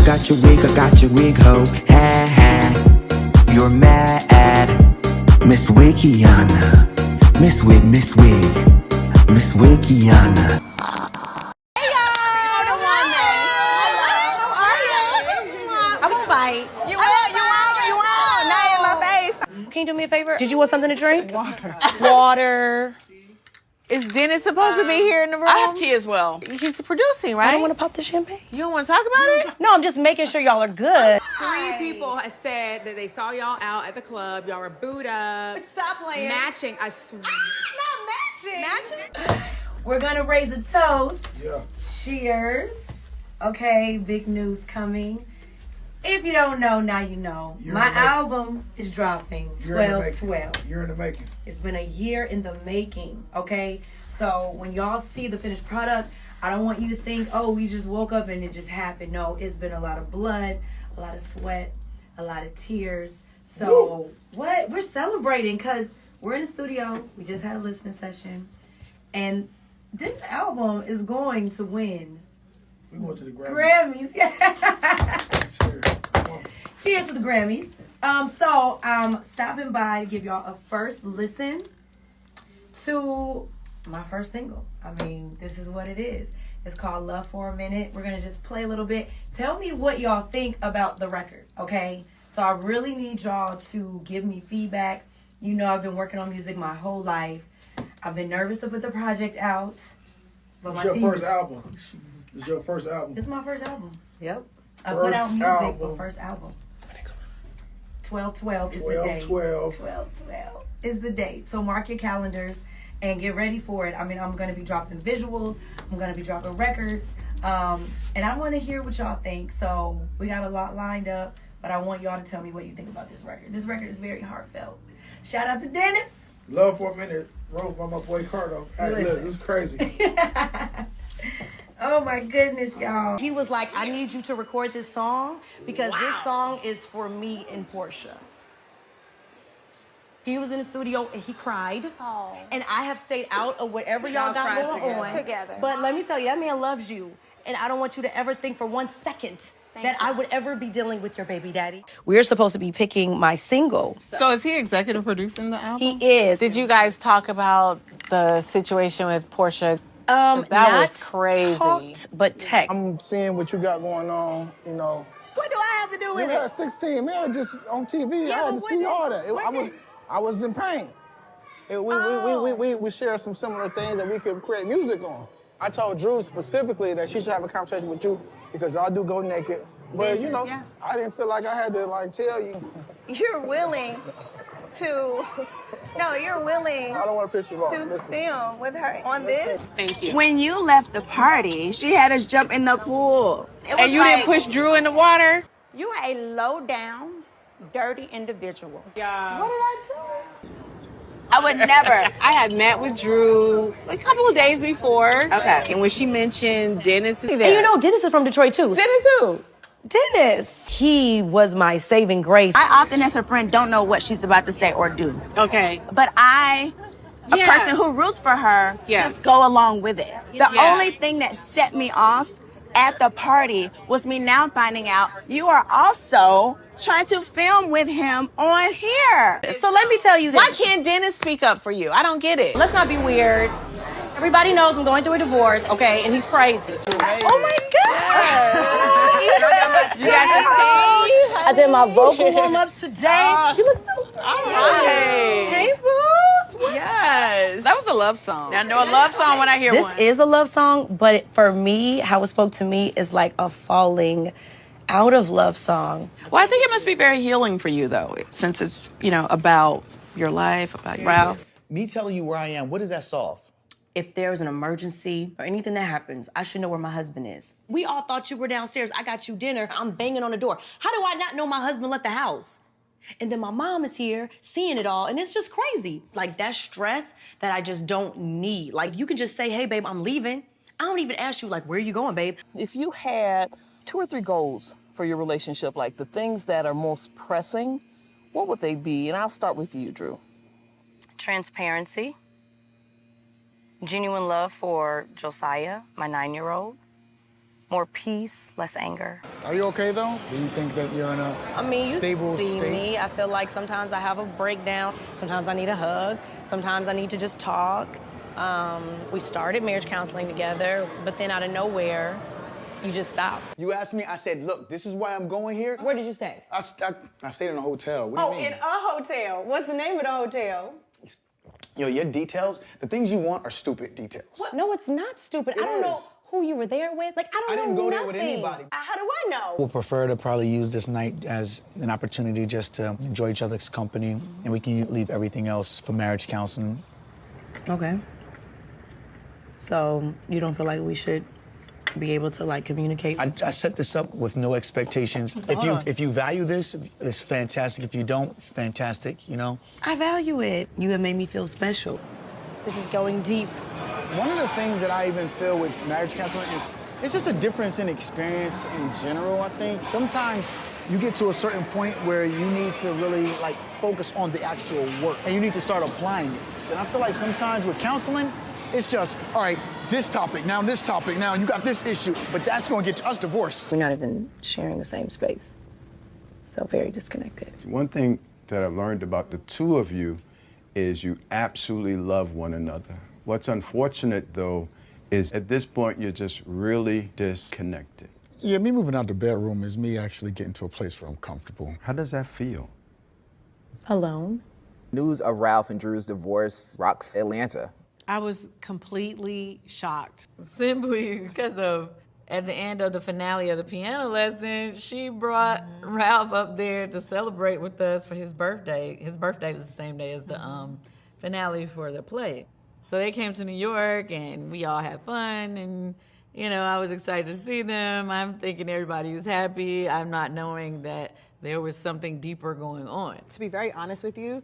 I got your wig, ho. Ha ha. You're mad. Miss Wikiana. Miss Wig, Miss Wikiana. Can you do me a favor? Did you want something to drink? Water. Is Dennis supposed to be here in the room? I have tea as well. He's producing, right? I don't want to pop the champagne. You don't want to talk about it? No, I'm just making sure y'all are good. 3 people have said that they saw y'all out at the club. Y'all were booed up. Stop playing. Matching. I swear. Not matching. We're gonna raise a toast. Yeah. Cheers. Okay, big news coming. If you don't know, now you know. My album is dropping 12/12. Year in the making. It's been a year in the making, okay? So when y'all see the finished product, I don't want you to think, oh, we just woke up and it just happened. No, it's been a lot of blood, a lot of sweat, a lot of tears. So what? We're celebrating because we're in the studio. We just had a listening session. And this album is going to win. We're going to the Grammys. Grammys, yeah. Cheers to the Grammys. So I'm stopping by to give y'all a first listen to my first single. I mean, this is what it is. It's called Love for a Minute. We're gonna just play a little bit. Tell me what y'all think about the record, okay? So I really need y'all to give me feedback. You know I've been working on music my whole life. I've been nervous to put the project out. But It's your first album. It's your first album. It's my first album. Yep. I First put out music, album. but first album. 12/12 is the date. 12/12. 12/12 is the date. So mark your calendars and get ready for it. I mean, I'm going to be dropping visuals. I'm going to be dropping records. And I want to hear what y'all think. So we got a lot lined up, but I want y'all to tell me what you think about this record. This record is very heartfelt. Shout out to Dennis. Love for a Minute. Wrote by my boy Cardo. Hey, look, this is crazy. Oh my goodness, y'all. He was like, I need you to record this song because this song is for me and Porsha. He was in the studio and he cried. Oh. And I have stayed out of whatever y'all got going on. Together. But let me tell you, that man loves you. And I don't want you to ever think for 1 second that I would ever be dealing with your baby daddy. We're supposed to be picking my single. So is he executive producing the album? He is. Did you guys talk about the situation with Porsha? That was crazy. Talked, but text. I'm seeing what you got going on, you know. What do I have to do You with got it? 16 marriages on TV. Yeah, I had to see all that. I was in pain. We share some similar things that we could create music on. I told Drew specifically that she should have a conversation with you because y'all do go naked. But you know, I didn't feel like I had to like tell you. You're willing to. No, you're willing I don't want to piss you off. to Listen. film with her on this. Thank you. When you left the party, she had us jump in the pool. And you didn't push Drew in the water? You are a low down, dirty individual. Yeah. What did I do? I would never. I had met with Drew a couple of days before. Okay. And when she mentioned Dennis, And you know, Dennis is from Detroit too. Dennis who? Dennis. He was my saving grace. I often, as a friend, don't know what she's about to say or do. Okay. But a person who roots for her, just go along with it. The only thing that set me off at the party was me now finding out you are also trying to film with him on here. So let me tell you this. Why can't Dennis speak up for you? I don't get it. Let's not be weird. Everybody knows I'm going through a divorce, okay? And he's crazy. Oh my God. You got to see? I did my vocal warm-ups today. You look so All right. Hey, boos. Yes. That was a love song. I know a love song when I hear This one. is a love song, but for me, how it spoke to me is like a falling out of love song. Well, I think it must be very healing for you, though, since it's, you know, about your life, about Ralph. Me telling you where I am, what does that solve? If there's an emergency or anything that happens, I should know where my husband is. We all thought you were downstairs. I got you dinner. I'm banging on the door. How do I not know my husband left the house? And then my mom is here seeing it all, and it's just crazy. Like, that stress that I just don't need. Like, you can just say, hey, babe, I'm leaving. I don't even ask you, like, where are you going, babe? If you had 2 or 3 goals for your relationship, like the things that are most pressing, what would they be? And I'll start with you, Drew. Transparency. Genuine love for Josiah, my 9-year-old. more peace, less anger. Are you okay though? Do you think that you're in a stable you see state? me. I feel like sometimes I have a breakdown. Sometimes I need a hug. Sometimes I need to just talk. We started marriage counseling together, but then out of nowhere, you just stop. You asked me, I said, look, this is why I'm going here. Where did you stay? I stayed in a hotel. What do you mean? In a hotel. What's the name of the hotel? Yo, your details, the things you want are stupid details. What? No, it's not stupid. I don't know who you were there with. Like, I didn't know go nothing. there with anybody. How do I know? We'll prefer to probably use this night as an opportunity just to enjoy each other's company, and we can leave everything else for marriage counseling. Okay. So you don't feel like we should be able to like communicate? I set this up with no expectations. If you value this, it's fantastic. If you don't, fantastic, you know? I value it. You have made me feel special. This is going deep. One of the things that I even feel with marriage counseling is it's just a difference in experience in general, I think. Sometimes you get to a certain point where you need to really like focus on the actual work and you need to start applying it. And I feel like sometimes with counseling, it's just, all right, this topic, now you got this issue, but that's gonna get us divorced. We're not even sharing the same space. So very disconnected. One thing that I've learned about the two of you is you absolutely love one another. What's unfortunate, though, is at this point, you're just really disconnected. Yeah, me moving out the bedroom is me actually getting to a place where I'm comfortable. How does that feel? Alone. News of Ralph and Drew's divorce rocks Atlanta. I was completely shocked, simply because of, at the end of the finale of the piano lesson, she brought Ralph up there to celebrate with us for his birthday. His birthday was the same day as the finale for the play. So they came to New York and we all had fun, and you know, I was excited to see them. I'm thinking everybody is happy. I'm not knowing that there was something deeper going on. To be very honest with you,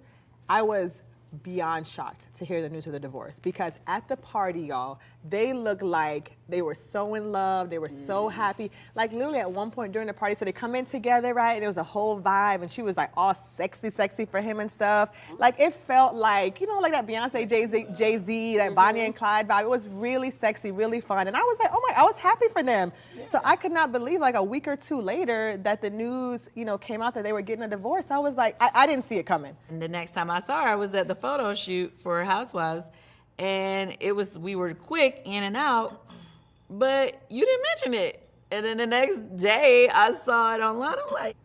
I was beyond shocked to hear the news of the divorce, because at the party, y'all, they looked like they were so in love, they were so happy. Like literally at one point during the party, so they come in together, right? And it was a whole vibe, and she was like all sexy for him and stuff. Like it felt like, you know, like that Beyonce, Jay-Z, that Bonnie and Clyde vibe. It was really sexy, really fun. And I was like, oh my, I was happy for them. So I could not believe like a week or two later that the news, you know, came out that they were getting a divorce. I was like, I didn't see it coming. And the next time I saw her, I was at the photo shoot for Housewives, and we were quick in and out, but you didn't mention it. And then the next day I saw it online. I'm like,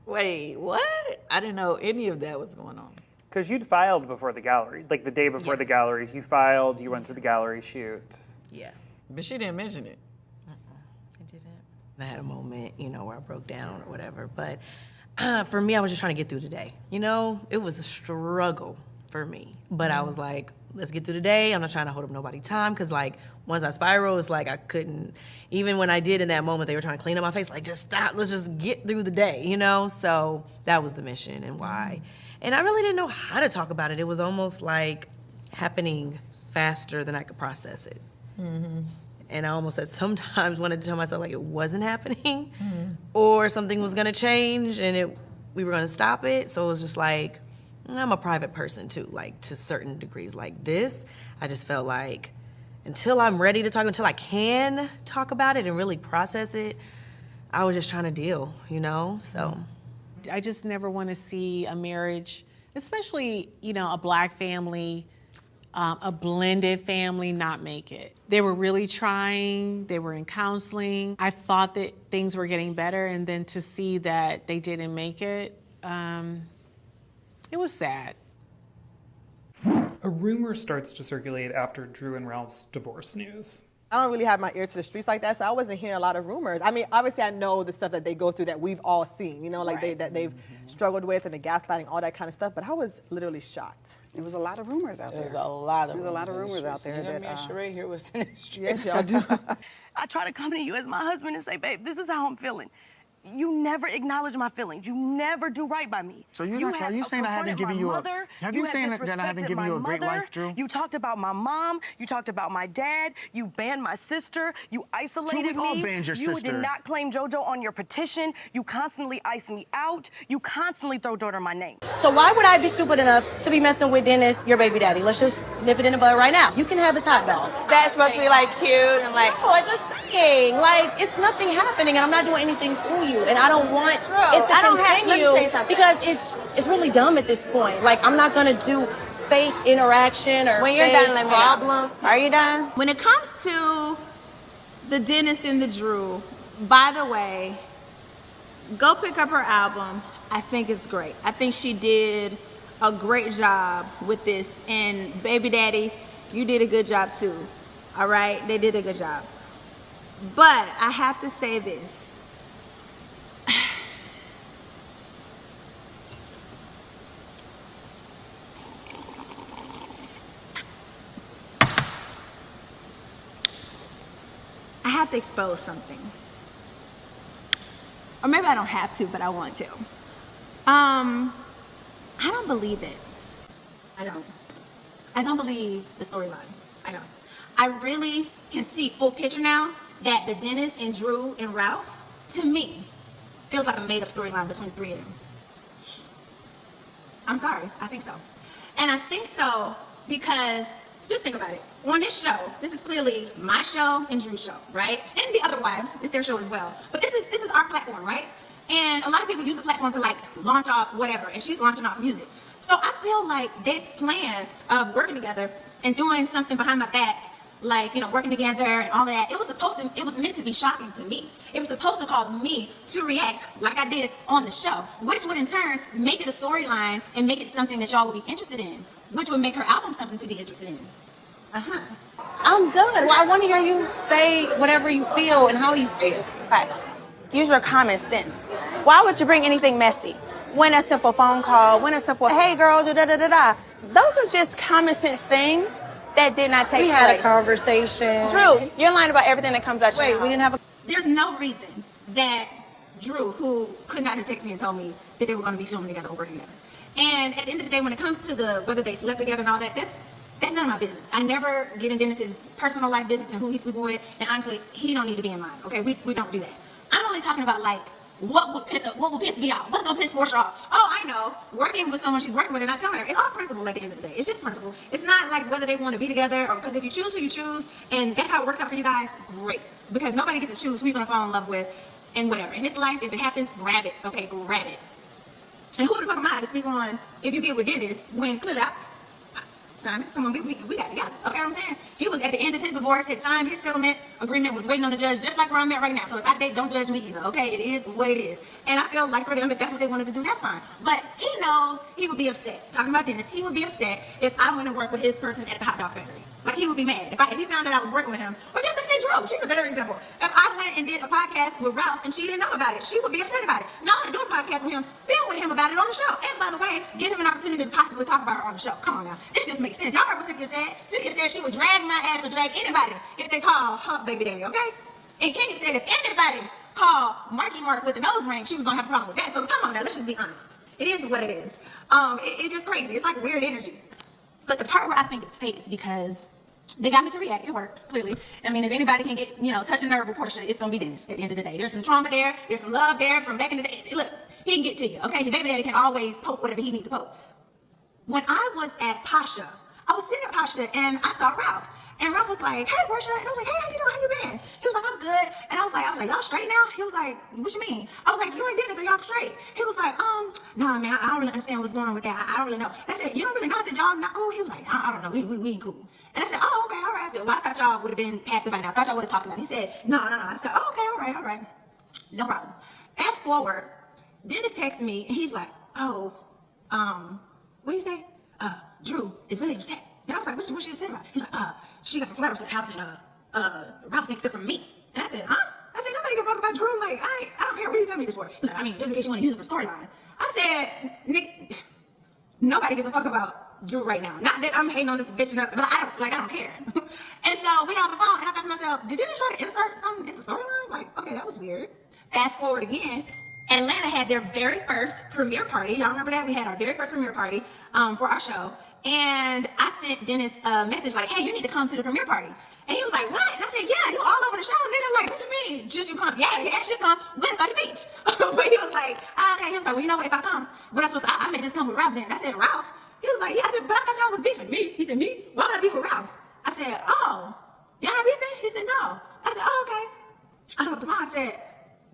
wait, what? I didn't know any of that was going on. Because you'd filed before the gallery, like the day before the gallery. You filed, you went to the gallery shoot. Yeah, but she didn't mention it. I didn't. I had a moment, you know, where I broke down or whatever, but for me, I was just trying to get through the day. You know, it was a struggle for me, but I was like, let's get through the day. I'm not trying to hold up nobody's time, because like once I spiraled, it's like I couldn't, even when I did in that moment, they were trying to clean up my face, like just stop, let's just get through the day, you know? So that was the mission and why. And I really didn't know how to talk about it. It was almost like happening faster than I could process it. Mm-hmm. And I almost at sometimes wanted to tell myself like it wasn't happening, or something was gonna change and we were gonna stop it. So it was just like, I'm a private person too, like to certain degrees. Like this, I just felt like until I'm ready to talk, until I can talk about it and really process it, I was just trying to deal, you know, so. I just never want to see a marriage, especially, you know, a Black family, a blended family, not make it. They were really trying, they were in counseling. I thought that things were getting better, and then to see that they didn't make it, it was sad. A rumor starts to circulate after Drew and Ralph's divorce news. I don't really have my ear to the streets like that, so I wasn't hearing a lot of rumors. I mean, obviously I know the stuff that they go through that we've all seen, you know, like they've struggled with, and the gaslighting, all that kind of stuff, but I was literally shocked. There was a lot of rumors out there. There's a lot of There's a lot of rumors out there. That, me and Sheree here was in the street. Yes, y'all do. I try to come to you as my husband and say, babe, this is how I'm feeling. You never acknowledge my feelings. You never do right by me. So are you saying I haven't given you that I haven't given you a great life, Drew? You talked about my mom. You talked about my dad. You banned my sister. You isolated me. Drew, we all banned your sister. You did not claim JoJo on your petition. You constantly ice me out. You constantly throw dirt on my name. So why would I be stupid enough to be messing with Dennis, your baby daddy? Let's just nip it in the bud right now. You can have his hot dog. That's supposed to be like cute and like. No, I'm just saying, like, it's nothing happening, and I'm not doing anything to you, and I don't want it to continue let me tell you something. because it's really dumb at this point. Like, I'm not gonna do fake interaction or When you're fake done, let me know. problems. Are you done? When it comes to the Dennis and the Drew, by the way, go pick up her album. I think it's great. I think she did a great job with this, and baby daddy, you did a good job too. All right, they did a good job. But I have to say this. I have to expose something. Or maybe I don't have to, but I want to. I don't believe it. I don't. I don't believe the storyline. I don't. I really can see full picture now that the Dennis and Drew and Ralph, to me, feels like a made-up storyline between the three of them. I'm sorry, I think so. And I think so because, just think about it. On this show, this is clearly my show and Drew's show, right? And the other wives, it's their show as well. But this is our platform, right? And a lot of people use the platform to like launch off whatever, and she's launching off music. So I feel like this plan of working together and doing something behind my back, like, you know, working together and all that, it was meant to be shocking to me. It was supposed to cause me to react like I did on the show, which would in turn make it a storyline and make it something that y'all would be interested in, which would make her album something to be interested in. I'm done. Well, I want to hear you say whatever you feel and how you feel. Okay. Use your common sense. Why would you bring anything messy? When a simple phone call, when a simple, hey girl, da da da da da. Those are just common sense things that did not take place. We had a conversation. Drew, you're lying about everything that comes out your Wait, mouth. we didn't have a... There's no reason that Drew, who could not have texted me and told me that they were going to be filming together or working together. And at the end of the day, when it comes to the whether they slept together and all that, that's none of my business. I never get in Dennis's personal life business and who he's sleeping with, and honestly, he don't need to be in mine. Okay, we don't do that. I'm only talking about like what would piss me off. What's gonna piss Porsha off? Oh, I know. Working with someone she's working with and not telling her. It's all principle at the end of the day. It's just principle. It's not like whether they want to be together or because if you choose who you choose and that's how it works out for you guys, great. Because nobody gets to choose who you're gonna fall in love with and whatever. In this life, if it happens, grab it. Okay, grab it. And who the fuck am I to speak on if you get with Dennis when clearly Simon, come on, we got together. Okay, what I'm saying? He was at the end of his divorce, had signed his settlement agreement, was waiting on the judge, just like where I'm at right now. So if I date, don't judge me either. Okay, it is what it is. And I feel like for them, if that's what they wanted to do, that's fine. But he knows he would be upset. Talking about Dennis, he would be upset if I went to work with his person at the hot dog factory. Like he would be mad if he found out I was working with him. Or just to say Drew, she's a better example. If I went and did a podcast with Ralph and she didn't know about it, she would be upset about it. Not only do a podcast with him, film with him about it on the show. And by the way, give him an opportunity to possibly talk about her on the show. Come on now, this just makes sense. Y'all heard what Cynthia said? Cynthia said she would drag my ass or drag anybody if they call her baby daddy, okay? And Kenya said if anybody called Marky Mark with the nose ring, she was gonna have a problem with that. So come on now, let's just be honest. It is what it is. It's just crazy. It's like weird energy. But the part where I think it's fake is because they got me to react. It worked, clearly. I mean, if anybody can get, touch a nerve with Porsha, it's going to be Dennis at the end of the day. There's some trauma there. There's some love there from back in the day. Look, he can get to you, okay? Your baby daddy can always poke whatever he needs to poke. When I was at Porsha, I was sitting at Porsha and I saw Ralph. And Ralph was like, hey, Porsha. And I was like, hey, how you doing? How you been? He was like, I'm good. And I was like, y'all straight now? He was like, what you mean? I was like, you ain't Dennis, are y'all straight? He was like, nah, man, I don't really understand what's going on with that. I don't really know. I said, you don't really know? I said, y'all not cool? He was like, I don't know. We ain't cool. And I said, oh, okay, all right. I said, well, I thought y'all would have been past it by now. I thought y'all would have talked about it. He said, no. I said, oh, okay, all right. No problem. Fast forward, Dennis texted me, and he's like, oh, what did he say? Drew is really upset. And I was like, what's she upset about? He's like, she got some flowers at the house, and Ralph thinks they're from me. And I said, huh? I said, nobody give a fuck about Drew. Like, I don't care. What are you telling me this for? He's like, I mean, just in case you want to use it for storyline. I said, Nick, nobody gives a fuck about Drew right now. Not that I'm hating on the bitch, but I don't care. And so we got on the phone, and I thought to myself, did you just try to insert something into storyline? Like, okay, that was weird. Fast forward again, Atlanta had their very first premiere party. Y'all remember that? We had our very first premiere party for our show. And I sent Dennis a message like, hey, you need to come to the premiere party. And he was like, what? And I said, yeah, you all over the show. Nigga, like, what you mean? Should you come? Yeah, I should come. We're by the beach. But he was like, okay. He was like, well, you know what? If I come, what I supposed to, I may just come with Ralph then. I said, Ralph? He was like, yeah. I said, but I thought y'all was beefing. Me? He said, me? Why would I beef with Ralph? I said, oh, y'all not beefing? He said, no. I said, oh, okay. I hung up the phone. I said,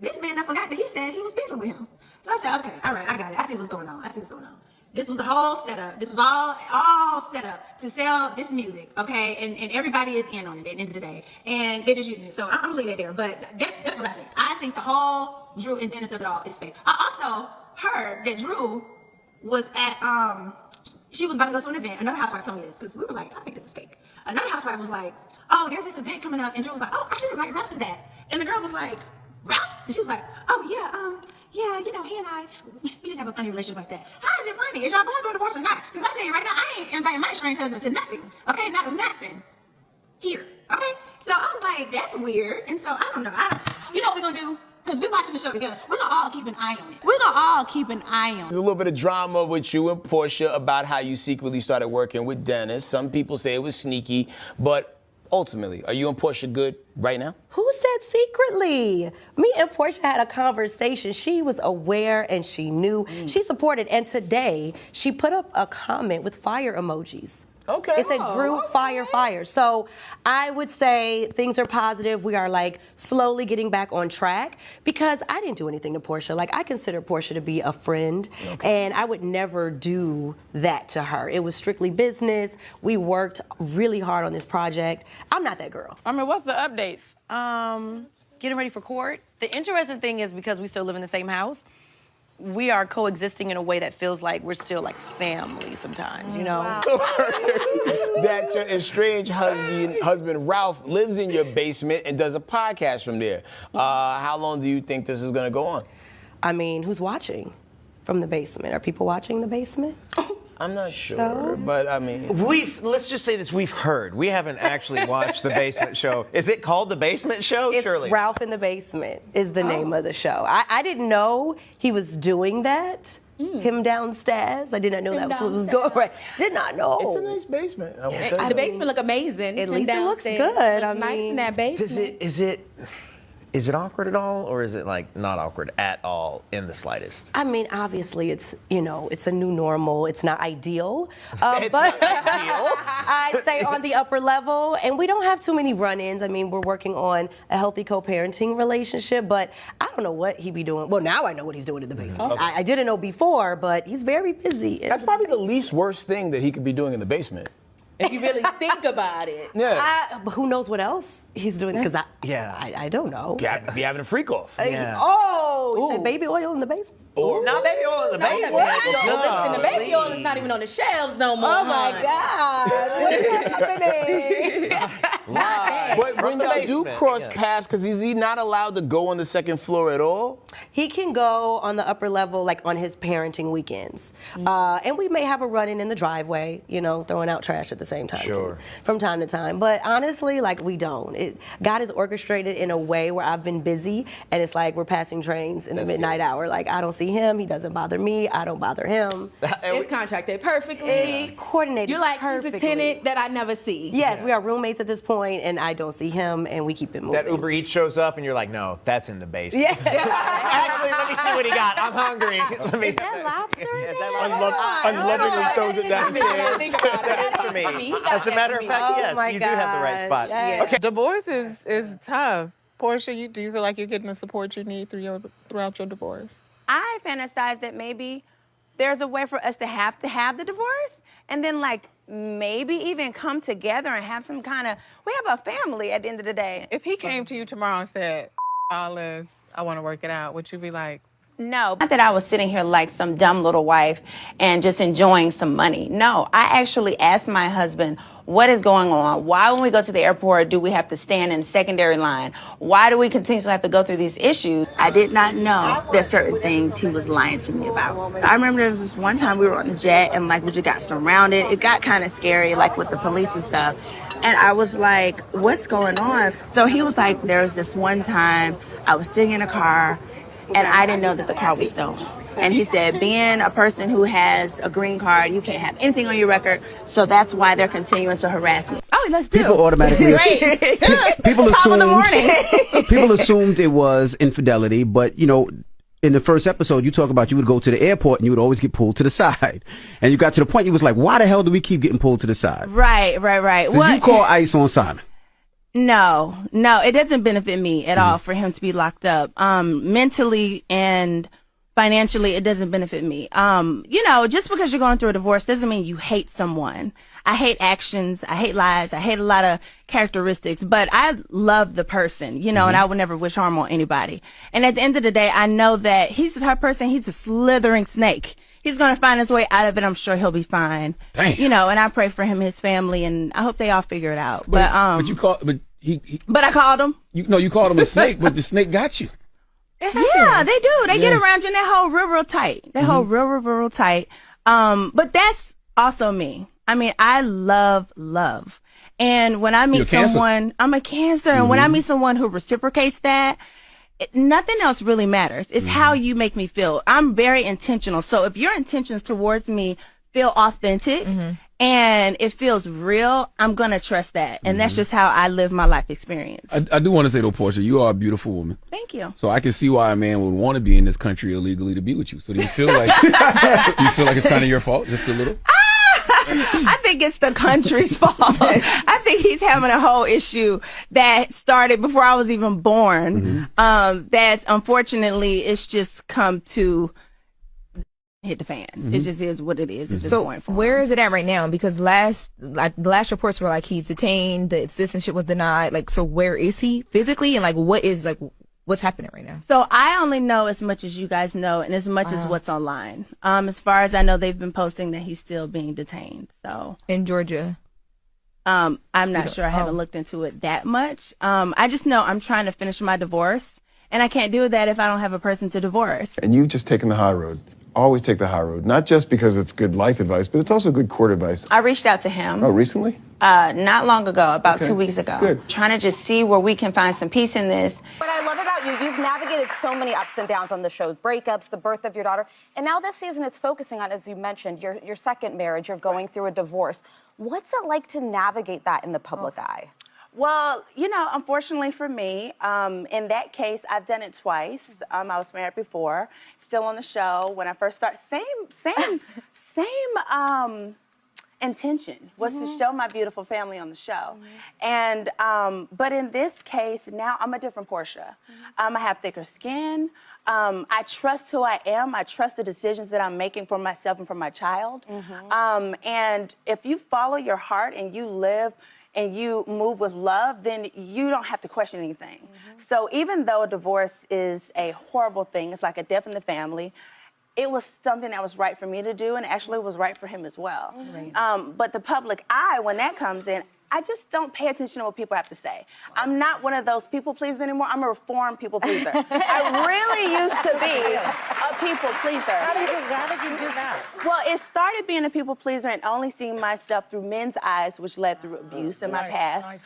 this man, I forgot that he said he was beefing with him. So I said, okay, all right, I got it. I see what's going on. This was the whole setup. This was all set up to sell this music, okay? And everybody is in on it at the end of the day. And they're just using it. So I'm gonna leave it there. But that's what I think. I think the whole Drew and Dennis of it all is fake. I also heard that Drew was at, she was about to go to an event. Another housewife told me this, because we were like, I think this is fake. Another housewife was like, oh, there's this event coming up. And Drew was like, oh, I should invite Ralph to that. And the girl was like, Ralph? And she was like, oh, yeah, you know, he and I, we just have a funny relationship like that. How is it funny? Is y'all going through a divorce or not? Because I tell you right now, I ain't inviting my estranged husband to nothing. Okay, not a nothing. Here. Okay? So I was like, that's weird. And so I don't know. You know what we're going to do? Because we're watching the show together. We're going to all keep an eye on it. There's a little bit of drama with you and Porsha about how you secretly started working with Dennis. Some people say it was sneaky, but ultimately, are you and Porsha good right now? Who said secretly? Me and Porsha had a conversation. She was aware and she knew. She supported. And today, she put up a comment with fire emojis. Okay. It said, Drew, fire, fire. So I would say things are positive. We are like slowly getting back on track because I didn't do anything to Porsha. Like I consider Porsha to be a friend and I would never do that to her. It was strictly business. We worked really hard on this project. I'm not that girl. I mean, what's the updates? Getting ready for court. The interesting thing is because we still live in the same house, we are coexisting in a way that feels like we're still like family sometimes, you know? Wow. That your estranged husband Ralph lives in your basement and does a podcast from there. How long do you think this is gonna go on? I mean, who's watching from the basement? Are people watching the basement? I'm not sure, but I mean... Let's just say this, we've heard. We haven't actually watched The Basement Show. Is it called The Basement Show? It's Surely. Ralph in the Basement is the name of the show. I didn't know he was doing that. Him downstairs. I did not know that was what was going on. Did not know. It's a nice basement. I would say. The basement look amazing. At least it looks good. I mean, nice in that basement. Is it awkward at all, or is it like not awkward at all in the slightest? I mean, obviously, it's it's a new normal. It's not ideal, It's but not ideal. I'd say on the upper level, and we don't have too many run-ins. I mean, we're working on a healthy co-parenting relationship, but I don't know what he'd be doing. Well, now I know what he's doing in the basement. Okay. I didn't know before, but he's very busy. That's probably the least worst thing that he could be doing in the basement. If you really think about it. Yeah. But who knows what else he's doing? Because I don't know. Be having a freak off. Yeah. Oh, you said baby oil in the basement? Or not baby oil in the basement. Listen, the baby oil is not even on the shelves no more. Oh my God. What is happening? But when y'all do cross paths, because is he not allowed to go on the second floor at all? He can go on the upper level, like on his parenting weekends. And we may have a run-in in the driveway, throwing out trash at the same time from time to time. But honestly, like, we don't. God is orchestrated in a way where I've been busy, and it's like we're passing trains in the midnight hour. Like, I don't see him, he doesn't bother me, I don't bother him. It's contracted perfectly. It's coordinated You're like, perfectly. he's a tenant that I never see. Yes, we are roommates at this point, and I don't see him, and we keep it moving. That Uber Eats shows up, and you're like, no, that's in the basement. Yeah. Actually, let me see what he got. I'm hungry. Is that lobster? Unlovingly throws it downstairs. That is for me. As a matter of fact, yes, you do have the right spot. Okay. Divorce is tough. Porsha, do you feel like you're getting the support you need throughout your divorce? I fantasize that maybe there's a way for us to have the divorce and then like maybe even come together and have some kind of, we have a family at the end of the day. If he came to you tomorrow and said, all this, I want to work it out, would you be like? No, not that I was sitting here like some dumb little wife and just enjoying some money. No, I actually asked my husband, what is going on? Why when we go to the airport do we have to stand in secondary line? Why do we continuously have to go through these issues? I did not know that certain things he was lying to me about. I remember there was this one time we were on the jet and like we just got surrounded. It got kind of scary like with the police and stuff. And I was like, what's going on? So he was like, there was this one time I was sitting in a car and I didn't know that the car was stolen. And he said, being a person who has a green card, you can't have anything on your record, so that's why they're continuing to harass me. Oh, let's do People automatically people Top of the morning. people assumed it was infidelity, but you know, in the first episode you talk about you would go to the airport and you would always get pulled to the side, and you got to the point you was like, why the hell do we keep getting pulled to the side? Right. Did you call ICE on Simon? No, it doesn't benefit me at all for him to be locked up. Mentally and financially, it doesn't benefit me. You know, just because you're going through a divorce doesn't mean you hate someone. I hate actions. I hate lies. I hate a lot of characteristics, but I love the person, you know, and I would never wish harm on anybody. And at the end of the day, I know that he's the type of person, he's a slithering snake. He's going to find his way out of it. I'm sure he'll be fine. Damn. You know, and I pray for him and his family, and I hope they all figure it out. But I called him. You called him a snake, but the snake got you. Yeah, they do. They get around you and they hold real tight. They hold real tight. But that's also me. I mean, I love. And when I meet someone, I'm a Cancer. And when I meet someone who reciprocates that, nothing else really matters. It's how you make me feel. I'm very intentional. So if your intentions towards me feel authentic and it feels real, I'm going to trust that. And that's just how I live my life experience. I do want to say though, Porsha, you are a beautiful woman. Thank you. So I can see why a man would want to be in this country illegally to be with you. So do you feel like it's kind of your fault, just a little? I think it's the country's fault. I think he's having a whole issue that started before I was even born. That unfortunately it's just come to hit the fan. It just is what it is at this point. So where is it at right now? Because the last reports were like he's detained, the citizenship was denied. Like, so where is he physically, and like what's happening right now? So I only know as much as you guys know, and as much as what's online. As far as I know, they've been posting that he's still being detained. So in Georgia. I'm not sure. I haven't looked into it that much. I just know I'm trying to finish my divorce, and I can't do that if I don't have a person to divorce. And you've just taken the high road. Always take the high road, not just because it's good life advice, but it's also good court advice. I reached out to him. Oh, recently? Not long ago, about 2 weeks ago. Good. Trying to just see where we can find some peace in this. What I love about you, you've navigated so many ups and downs on the show, breakups, the birth of your daughter, and now this season it's focusing on, as you mentioned, your second marriage, you're going through a divorce. What's it like to navigate that in the public eye? Well, you know, unfortunately for me, in that case, I've done it twice. I was married before, still on the show. When I first started, same intention was to show my beautiful family on the show. And, but in this case, now I'm a different Porsha. I have thicker skin. I trust who I am. I trust the decisions that I'm making for myself and for my child. And if you follow your heart and you live and you move with love, then you don't have to question anything. So even though divorce is a horrible thing, it's like a death in the family, it was something that was right for me to do, and actually was right for him as well. But the public eye, when that comes in, I just don't pay attention to what people have to say. I'm not one of those people pleasers anymore. I'm a reformed people pleaser. I really used to be a people pleaser. How did you do that? Well, it started being a people pleaser and only seeing myself through men's eyes, which led through abuse in my past.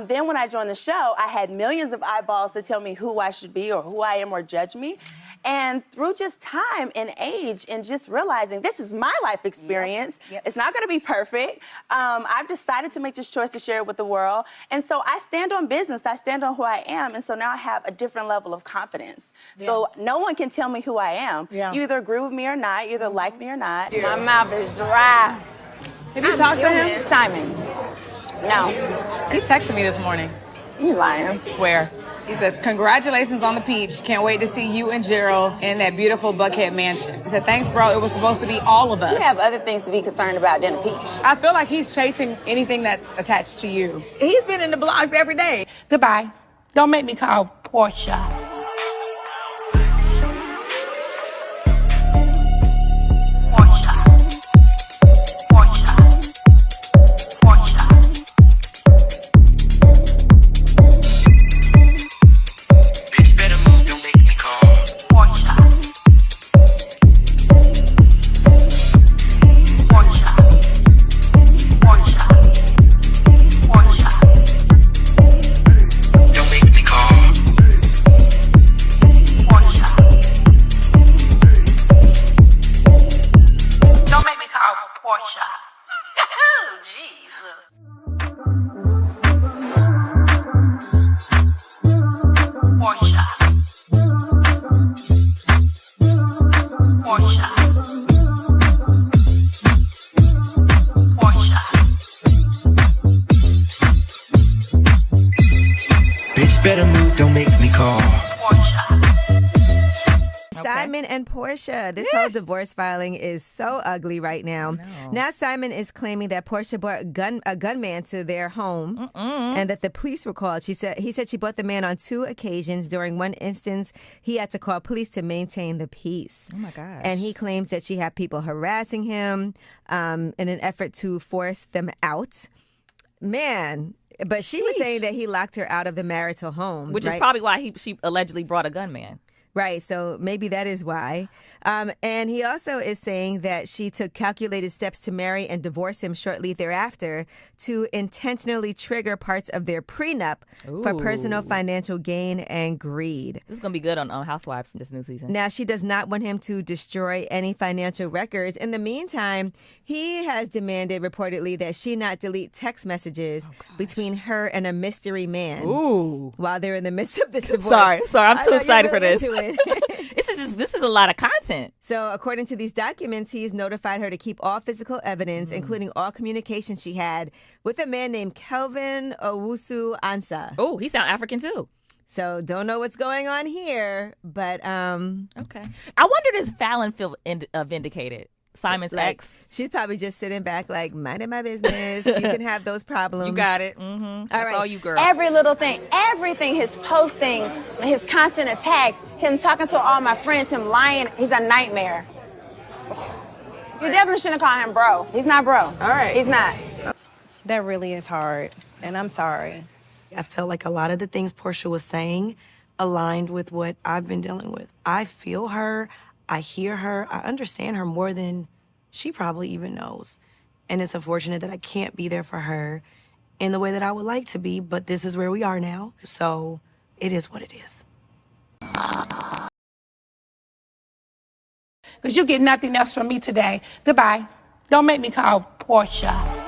Then when I joined the show, I had millions of eyeballs to tell me who I should be or who I am or judge me. And through just time and age and just realizing this is my life experience, it's not gonna be perfect. I've decided to make this choice to share it with the world. And so I stand on business, I stand on who I am. And so now I have a different level of confidence. So no one can tell me who I am. You either agree with me or not, you either like me or not. My mouth is dry. Have you talked to him? Simon. No. He texted me this morning. You lying. Swear. He says, congratulations on the peach. Can't wait to see you and Gerald in that beautiful Buckhead mansion. He said, thanks, bro. It was supposed to be all of us. You have other things to be concerned about than a peach. I feel like he's chasing anything that's attached to you. He's been in the blogs every day. Goodbye. Don't make me call Porsha. better move, don't make me call. Simon and Porsha. This whole divorce filing is so ugly right now. Now Simon is claiming that Porsha brought a gunman to their home and that the police were called. He said she brought the man on 2 occasions. During one instance, he had to call police to maintain the peace. Oh my gosh. And he claims that she had people harassing him in an effort to force them out. Man. But she was saying that he locked her out of the marital home. Which is probably why she allegedly brought a gunman. Right, so maybe that is why. And he also is saying that she took calculated steps to marry and divorce him shortly thereafter to intentionally trigger parts of their prenup for personal financial gain and greed. This is going to be good on Housewives this new season. Now, she does not want him to destroy any financial records. In the meantime, he has demanded reportedly that she not delete text messages between her and a mystery man while they're in the midst of this divorce. Sorry, I'm too excited for this. This is a lot of content. So according to these documents, he's notified her to keep all physical evidence, including all communications she had with a man named Kelvin Owusu Ansah. Oh, he sound African too. So don't know what's going on here, but okay. I wonder, does Fallon feel vindicated? Simon's ex. She's probably just sitting back like, minding my business. You can have those problems. You got it. Mm-hmm. That's all you, girl. Every little thing, everything, his postings, his constant attacks, him talking to all my friends, him lying, he's a nightmare. You definitely shouldn't call him bro. He's not bro. All right. He's not. That really is hard, and I'm sorry. I felt like a lot of the things Porsha was saying aligned with what I've been dealing with. I feel her. I hear her. I understand her more than she probably even knows. And it's unfortunate that I can't be there for her in the way that I would like to be, but this is where we are now. So it is what it is. Because you get nothing else from me today. Goodbye. Don't make me call Porsha.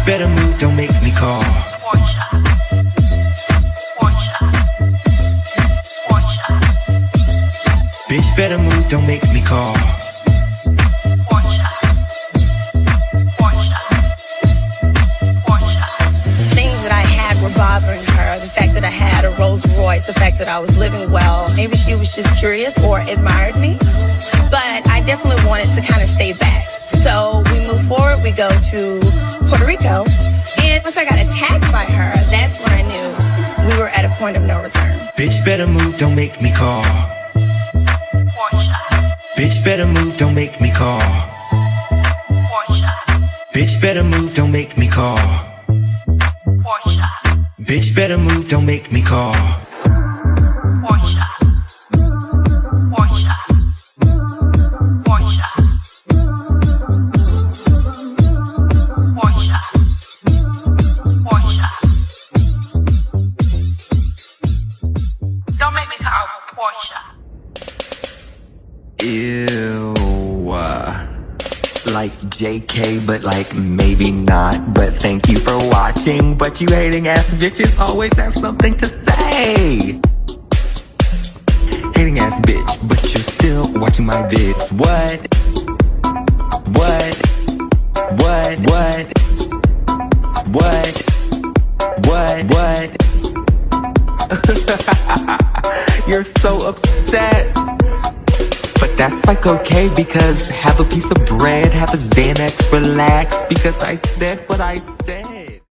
Better move, don't make me call. Porsha. Porsha. Porsha. Bitch, better move, don't make me call. Porsha. Porsha. Porsha. Things that I had were bothering her. The fact that I had a Rolls Royce, the fact that I was living well. Maybe she was just curious or admired me. But I definitely wanted to kind of stay back. So we move forward, we go to Puerto Rico. And once I got attacked by her, that's when I knew we were at a point of no return. Bitch, better move, don't make me call. Porsha. Bitch, better move, don't make me call. Porsha. Bitch, better move, don't make me call. Porsha. Bitch, better move, don't make me call. Porsha. Porsha. Porsha. Porsha. Porsha. Don't make me call Porsha. Ew. Like JK, but like maybe not. But thank you for watching. But you hating ass bitches always have something to say. Hating ass bitch, but you're still watching my vids. What? What? What? What? What? What? You're so upset. But that's like okay, because have a piece of bread, have a Xanax, relax, because I said what I said.